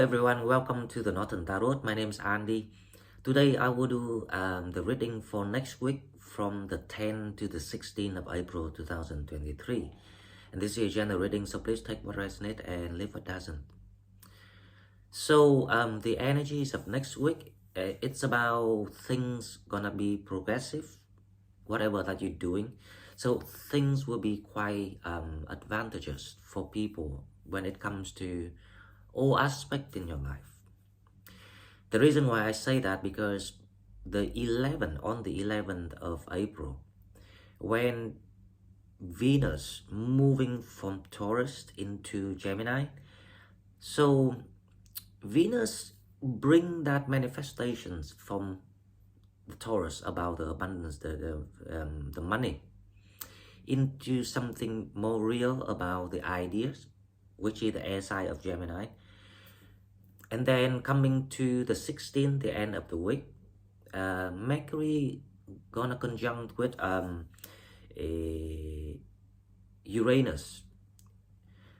everyone, welcome to the Northern Tarot. My name is Andy. Today I will do the reading for next week from the 10th to the 16th of April 2023. And this is a general reading, so please take what resonates and leave what doesn't. So the energies of next week, it's about things gonna be progressive, whatever that you're doing. So things will be quite advantageous for people when it comes to all aspects in your life. The reason why I say that because on the 11th of April, when Venus moving from Taurus into Gemini, so Venus bring that manifestations from the Taurus about the abundance, the money, into something more real about the ideas, which is the air side of Gemini. And then coming to the 16th, the end of the week, Mercury gonna conjunct with Uranus.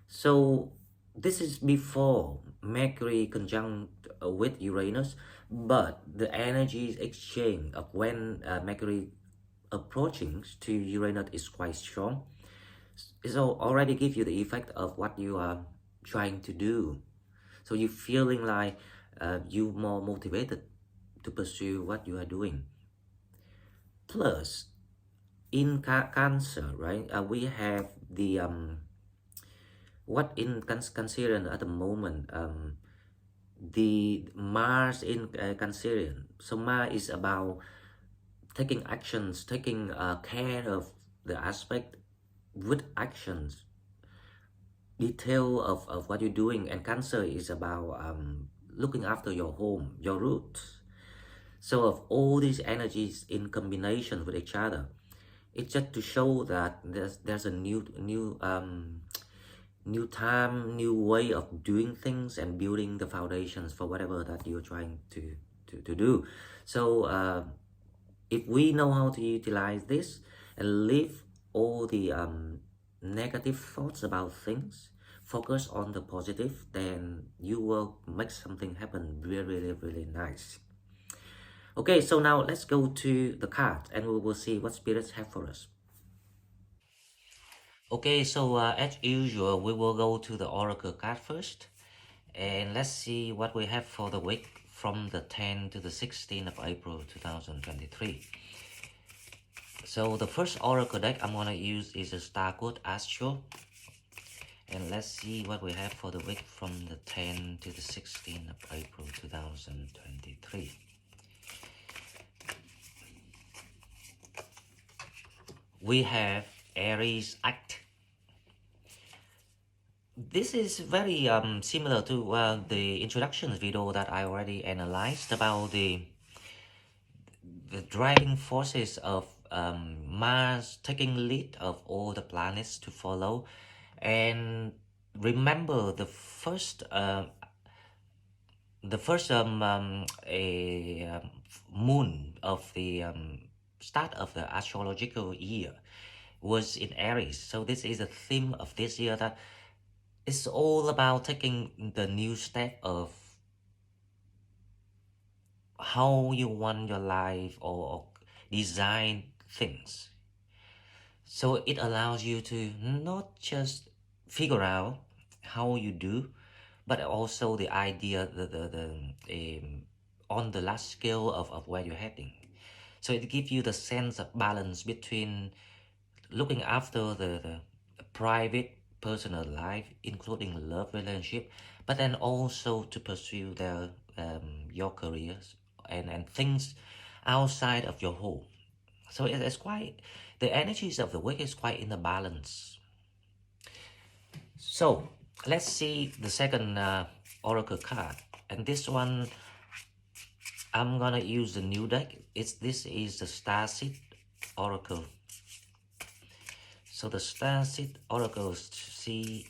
So this is before Mercury conjunct with Uranus, but the energies exchange of when Mercury approaching to Uranus is quite strong. So already give you the effect of what you are trying to do. So you're feeling like you're more motivated to pursue what you are doing. Plus, in Cancer, right, we have the what in Cancerian at the moment, the Mars in Cancerian. So Mars is about taking actions, taking care of the aspect with actions, detail of what you're doing. And Cancer is about looking after your home, your roots. So of all these energies in combination with each other, it's just to show that there's a new time, new way of doing things and building the foundations for whatever that you're trying to do. So if we know how to utilize this and leave all the negative thoughts about things, focus on the positive, then you will make something happen really nice. Okay, so now let's go to the card and we will see what spirits have for us. Okay, so as usual, we will go to the oracle card first, and let's see what we have for the week from the 10th to the 16th of April 2023. So the first oracle deck I'm gonna use is a Star Code Astro. And let's see what we have for the week from the 10th to the 16th of April 2023. We have Aries Act. This is very similar to the introduction video that I already analyzed about the driving forces of Mars taking lead of all the planets to follow. And remember the first moon of the start of the astrological year was in Aries. So this is a theme of this year, that it's all about taking the new step of how you want your life or design things. So it allows you to not just figure out how you do, but also the idea, on the large scale of where you're heading. So it gives you the sense of balance between looking after the private personal life, including love relationship, but then also to pursue your careers and things outside of your home. So it's quite, the energies of the week is quite in the balance. So let's see the second oracle card, and this one I'm gonna use the new deck. This is the Starseed Oracle. So the Starseed Oracle, see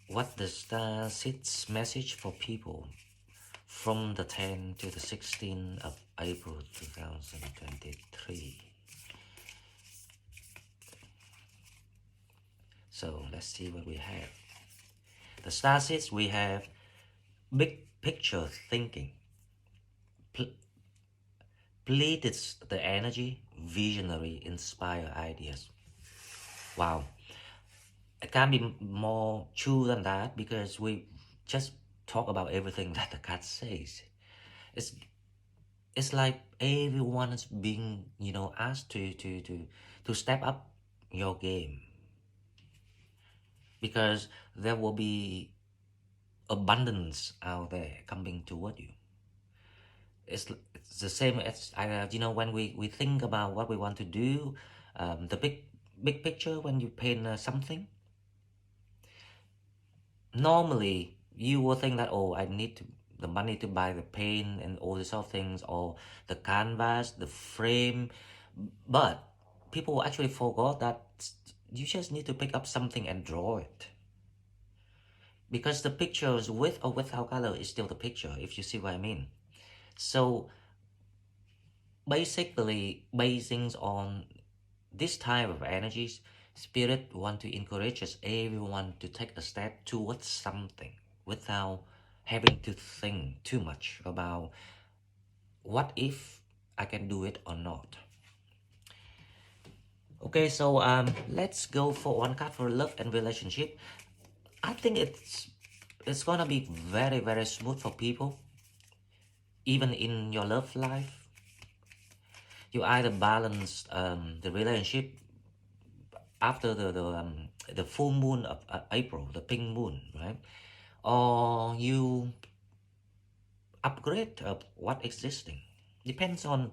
what the Starseed's message for people from the 10th to the 16th of April 2023. So let's see what we have. The star seeds, we have big picture thinking. Plead is the energy, visionary, inspire ideas. Wow, it can't be more true than that, because we just talk about everything that the card says. It's it's like everyone is being, asked to step up your game, because there will be abundance out there coming toward you. It's the same as, when we think about what we want to do, the big picture. When you paint something, normally you will think that, oh, I need the money to buy the paint and all these sort of things, or the canvas, the frame. But people actually forgot that you just need to pick up something and draw it, because the pictures with or without color is still the picture, if you see what I mean. So basically, basing on this type of energies, spirit want to encourage us, everyone, to take a step towards something without having to think too much about what if I can do it or not. Okay, so let's go for one card for love and relationship. I think it's gonna be very, very smooth for people, even in your love life. You either balance the relationship after the full moon of April, the pink moon, right? Or you upgrade of what existing. Depends on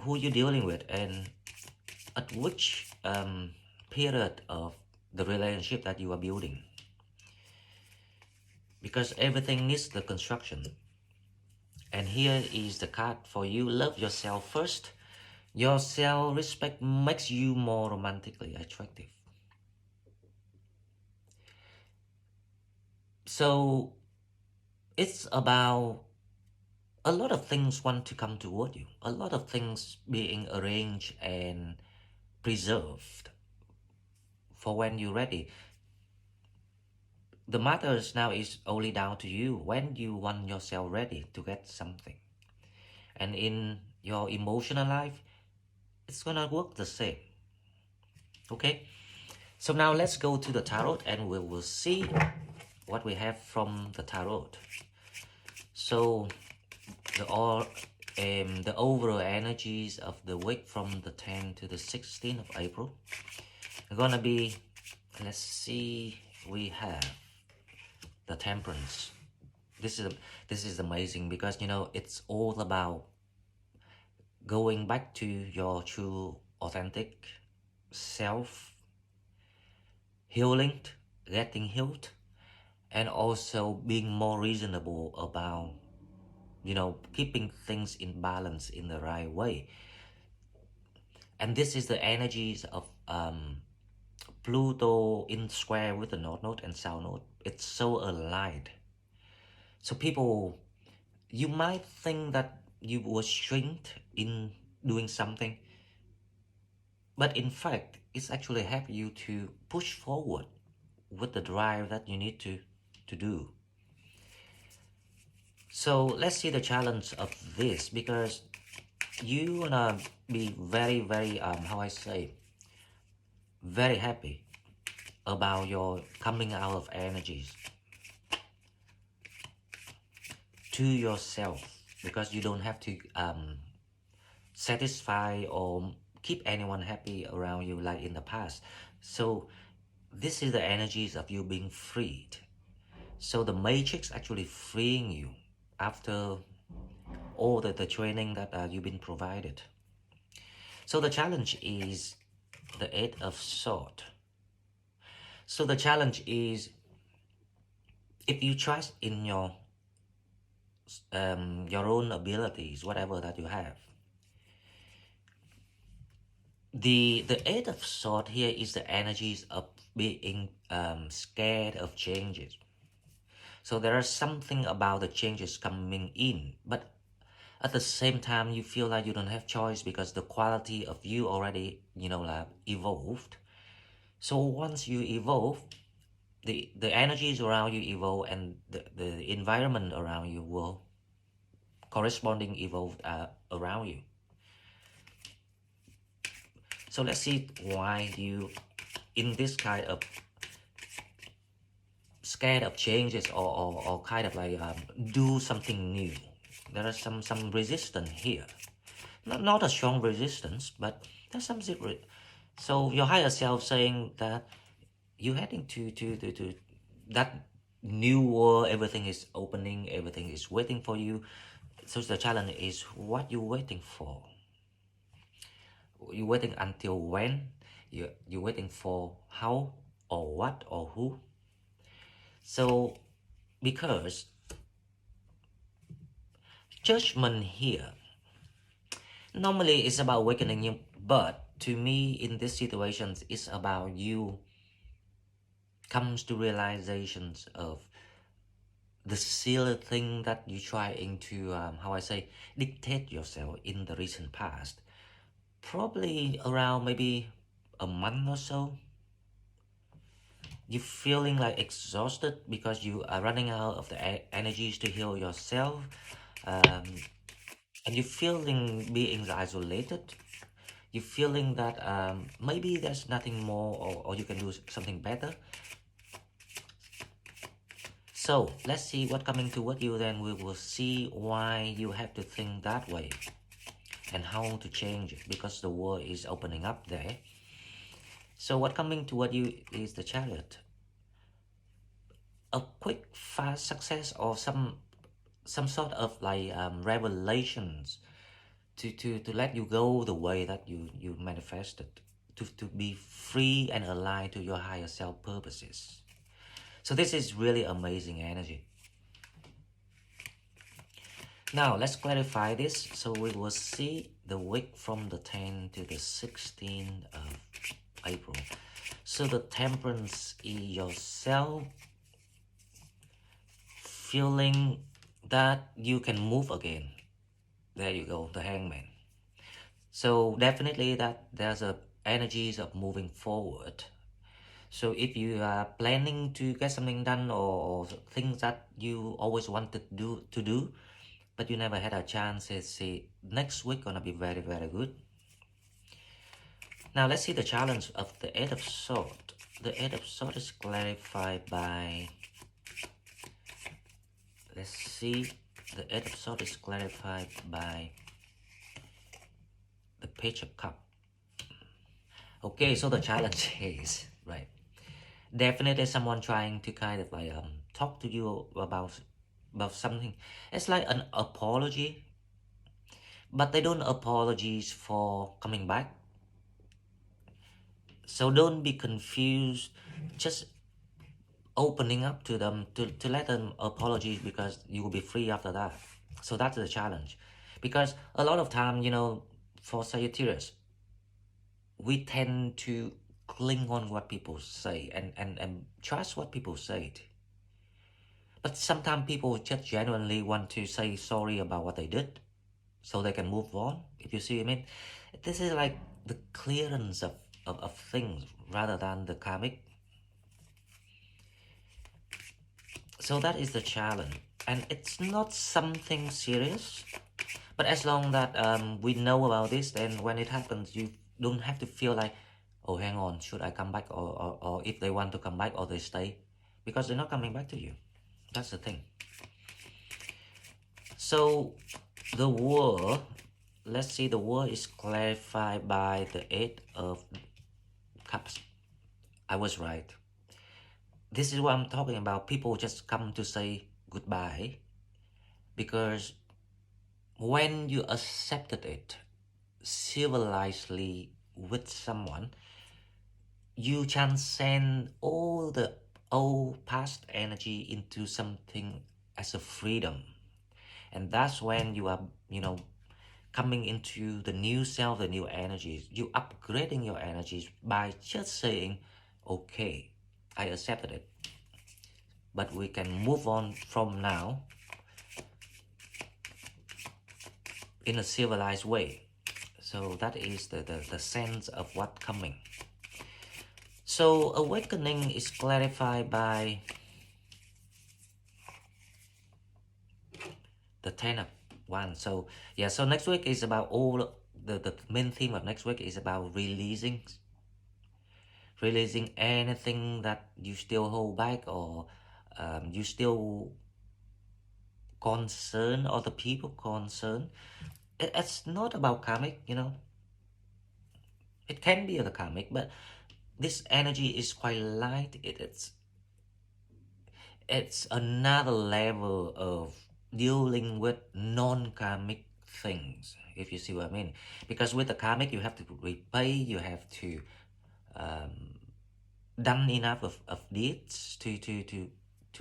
who you're dealing with and at which period of the relationship that you are building. Because everything needs the construction. And here is the card for you. Love yourself first. Your self-respect makes you more romantically attractive. So it's about a lot of things want to come toward you. A lot of things being arranged and preserved for when you're ready. The matters now is only down to you when you want yourself ready to get something. And in your emotional life, it's gonna work the same. Okay? So now let's go to the tarot and we will see what we have from the tarot. So the overall energies of the week from the 10th to the 16th of April are gonna be, let's see, we have the Temperance. This is amazing, because it's all about going back to your true authentic self, healing, getting healed, and also being more reasonable about keeping things in balance in the right way. And this is the energies of Pluto in square with the North Node and South Node. It's so aligned. So people, you might think that you were shrinked in doing something, but in fact, it's actually help you to push forward with the drive that you need to do. So let's see the challenge of this, because you wanna be very, very, how I say, very happy about your coming out of energies to yourself, because you don't have to satisfy or keep anyone happy around you like in the past. So this is the energies of you being freed. So the matrix actually freeing you after all the training that you've been provided. So the challenge is the Eight of Swords. So the challenge is, if you trust in your own abilities, whatever that you have. The Eight of Swords here is the energies of being scared of changes. So there is something about the changes coming in, but at the same time you feel like you don't have choice, because the quality of you already like evolved. So once you evolve, the energies around you evolve, and the environment around you will corresponding evolve around you. So let's see why you in this kind of scared of changes, or kind of like do something new. There are some resistance here, not a strong resistance, but there's some secret. So your higher self saying that you're heading to that new world. Everything is opening, everything is waiting for you. So the challenge is, what you waiting for? You waiting until when? You waiting for how, or what, or who? So because judgment here normally is about awakening you, but to me in this situation it's about you comes to realizations of the silly thing that you trying to how I say, dictate yourself in the recent past, probably around maybe a month or so. You're feeling like exhausted because you are running out of the energies to heal yourself, um, and you're feeling being isolated. You're feeling that maybe there's nothing more, or you can do something better. So let's see what coming toward you, then we will see why you have to think that way and how to change it, because the world is opening up there. So what coming toward you is the Chariot. A quick, fast success, or some sort of like revelations to let you go the way that you manifested, to be free and aligned to your higher self purposes. So this is really amazing energy. Now let's clarify this. So we will see the week from the 10th to the 16th of April. So the Temperance is yourself feeling that you can move again. There you go, the Hangman. So definitely that there's a energies of moving forward. So if you are planning to get something done, or things that you always wanted to do, but you never had a chance, see, next week gonna be very, very good. Now let's see the challenge of the Eight of Swords. The Eight of Swords is clarified by, let's see, the Eight of Swords is clarified by the Page of Cups. Okay, so the challenge is, right, definitely someone trying to kind of like talk to you about something. It's like an apology, but they don't apologize for coming back. So don't be confused, just opening up to them, to let them apologize, because you will be free after that. So that's the challenge, because a lot of time, you know, for Sagittarius, we tend to cling on what people say, and trust what people say. But sometimes people just genuinely want to say sorry about what they did, so they can move on, if you see what I mean. This is like the clearance of things rather than the karmic. So that is the challenge, and it's not something serious, but as long that we know about this, then when it happens, you don't have to feel like, oh, hang on, should I come back, or if they want to come back, or they stay, because they're not coming back to you. That's the thing. So the word, let's see, the word is clarified by the Eight of Cups. I was right. This is what I'm talking about. People just come to say goodbye, because when you accepted it civilizedly with someone, you transcend all the old past energy into something as a freedom. And that's when you are, you know, coming into the new self, the new energies. You upgrading your energies by just saying, okay, I accepted it, but we can move on from now in a civilized way. So that is the sense of what coming. So awakening is clarified by the 10 of Wands. So yeah, so next week is about all the main theme of next week is about releasing anything that you still hold back, or you still concern other people concern. It's not about karmic, you know. It can be the karmic, but this energy is quite light. It's another level of dealing with non-karmic things, if you see what I mean. Because with the karmic, you have to repay, you have to done enough of deeds to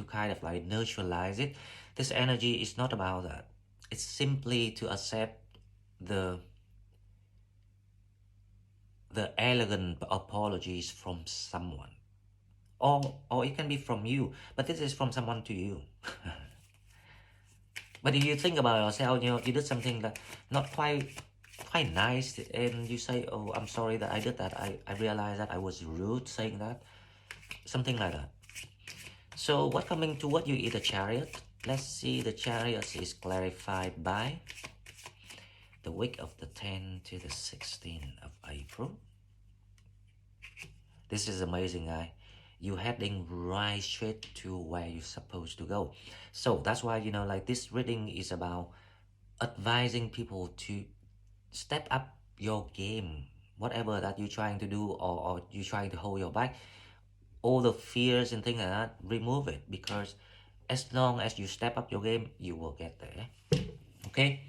kind of like neutralize it. This energy is not about that. It's simply to accept the elegant apologies from someone, or it can be from you, but this is from someone to you. But if you think about yourself, you know, you did something that not quite nice, and you say, oh, I'm sorry that I did that, I realized that I was rude saying that, something like that. So what coming to what you eat, a Chariot? Let's see, the Chariot is clarified by the week of the 10th to the 16th of April. This is amazing, guy. You're heading right straight to where you're supposed to go. So that's why, you know, like this reading is about advising people to step up your game. Whatever that you're trying to do, or you're trying to hold your back, all the fears and things like that, remove it. Because as long as you step up your game, you will get there. Okay?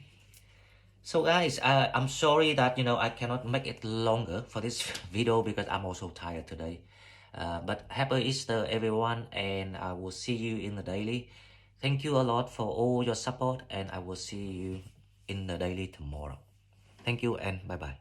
So guys, I'm sorry that, you know, I cannot make it longer for this video because I'm also tired today. But happy Easter everyone, and I will see you in the daily. Thank you a lot for all your support, and I will see you in the daily tomorrow. Thank you and bye bye.